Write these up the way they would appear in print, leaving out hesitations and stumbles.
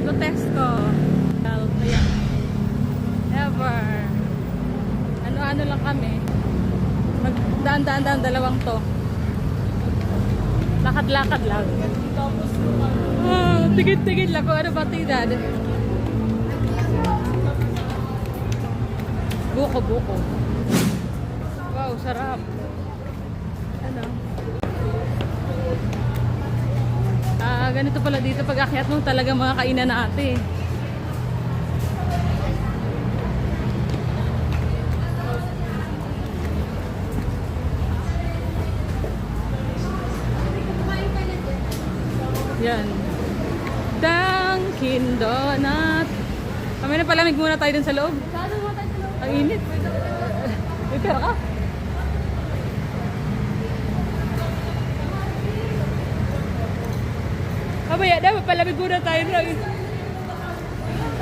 Ergotexco. Well, ayan. Ever. Ano-ano lang kami. Magdaan-daan dalawang to. Lakad-lakad lang. Tigid-tigid lang kung ano ba tinad. Buko-buko. Wow, sarap. Ano? Ganito pala dito pag akyat mo talaga mga kainan na ate. Yan. Dunkin Donut. Kami na palamig muna tayo dun sa loob. Ang init. May pera ka? Kabaya, dapat palamig muna tayo.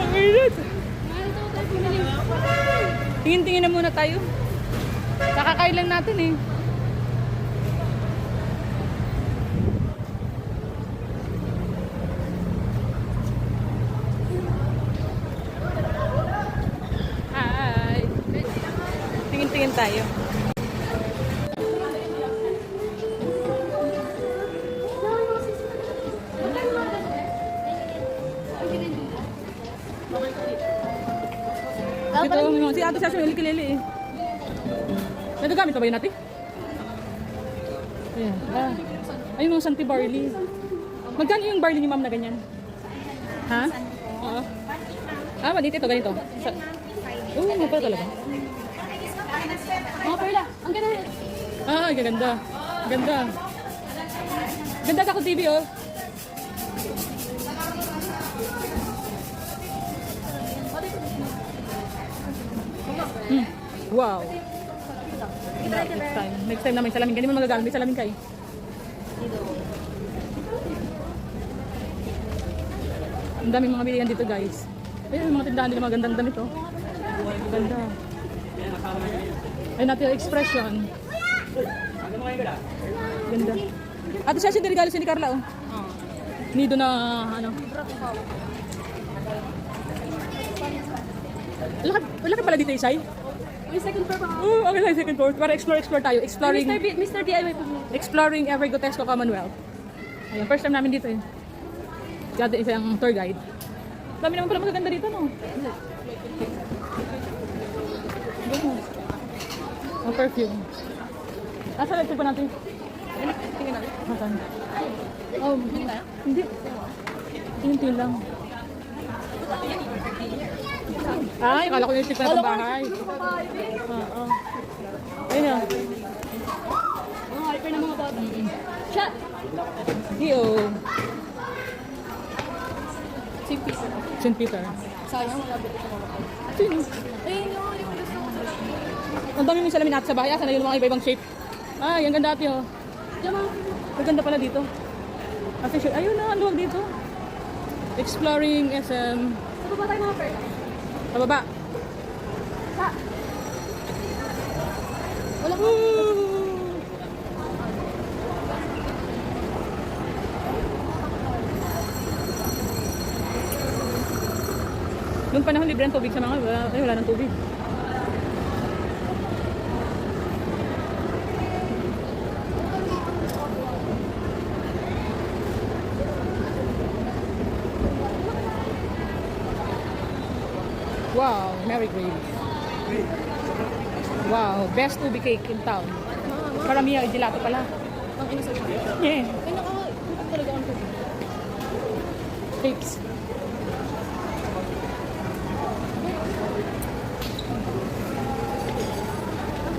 Ang init. Tingin-tingin na muna tayo. Kakakain lang natin eh. Hi. Tingin-tingin tayo. Ito, si ate Sasha, kilili eh. Nagagamit pa ba yun natin? Ayan. Ayun mga Santi barley. Magkano yung barley ni ma'am na ganyan? Ha? Oo. Manit ito, ganito. Oo, pala talaga. Mga perla, ang ganda. Ganda. Ganda. Ganda sa TV oh. Wow. Next time naman salamin. Ganyan mo magagamit. May salamin ka eh. Ang daming mga bilihan dito guys. Ayun yung mga tindahan nila magandang damit oh. Ganda. Ayun natin yung expression. Ganda. Ato siya siya regalo si ni Carla oh. Nido na ano. Lakad pala dito Isay? May second floor pa. Okay tayo second floor. Para explore tayo. Exploring. Mr. DIY po. Exploring Ergotexco Commonwealth. Ayun, first time namin dito eh. Ganda isang tour guide. Dami naman pala magaganda dito no. Ang perfume. Asa lang pa natin? Tingnan natin. Makan. Tingnan tayo? Hindi. Tingin lang. Ay, akala ko yung tip na itong bahay. Oo. Ayun na. Mga hyper ng mga bata. Shot! Iyo. St. Peter. St. Peter. Sayang, wala ba ito mga Sino? ayun yung gusto ko. Ang dami mong salamin natin sa bahay. Asan na yung mga iba-ibang shape? Ay, ang ganda ate oh. Diyan mga. Ang ganda pala dito. Ate shape. Ayun na, ang luwag dito. Exploring SM. Sa baba tayo mga perla. Sa baba. Sa. Wala ko. Noong panahon libre ang tubig sa mga wala ng tubig. Wow, Mary Graves. Wow, best ubi cake in town. Karamihan gelato pala. Ang inisip ko. Yeah. Ay, naka-ikot talaga ang tubig. Cakes.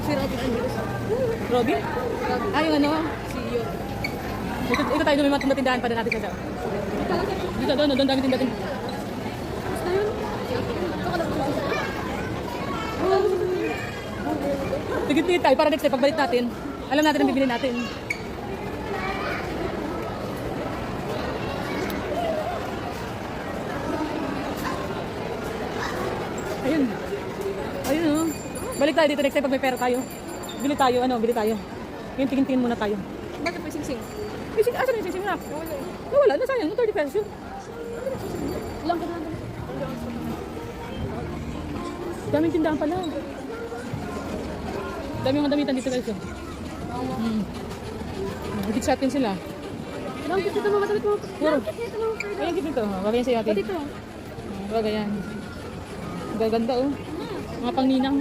Si Robin Andres. Robin? Ay, yung ano? Si Yor. Ito tayo dumimat na tindahan pa na natin sa daw. Dito doon dami tindahan. Basta yun. Ito ka lang po. Tigit-tigit tayo para next time pagbalik natin. Alam natin ang bibili natin. Ayun. Ayun oh. Balik tayo dito next time pag may pera tayo. Bili tayo, bili tayo. Yung tingin-tingin muna tayo. Bakit may sing-sing? Asan yung sising na? Wala na sayang, 30 pesos yun. Ilang ka na? Daming tindahan pala. Dami mga damitan dito guys. Higit sa atin sila. Ilang kit ito mga damit mo. Puro. Ilang kit ito mga friend. Ayan kit nito. Bagay yan sa'yo ate. Ba't ito? Bagay yan. Gaganda oh. Mga pangninang.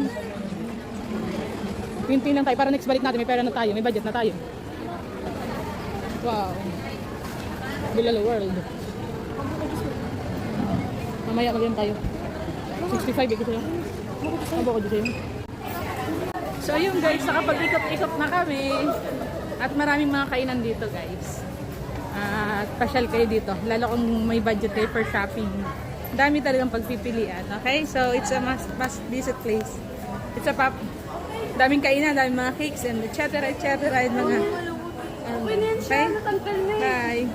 Pinting lang tayo. Para next balik natin. May pera na tayo. May budget na tayo. Wow. Bilalo world. Mamaya magyan tayo. 65 ito sa'yo. Abo ko dito sa'yo. So yun guys, nakapag-ikot-ikot na kami. At maraming mga kainan dito guys. At pasyal kayo dito. Lalo kung may budget kayo for shopping. Dami talagang pagpipilian. Okay? So it's a must visit place. It's a pop. Daming kainan, daming mga cakes and etc. etc. And mga... Pwede yan siya. Okay? Natanggal na eh. Bye!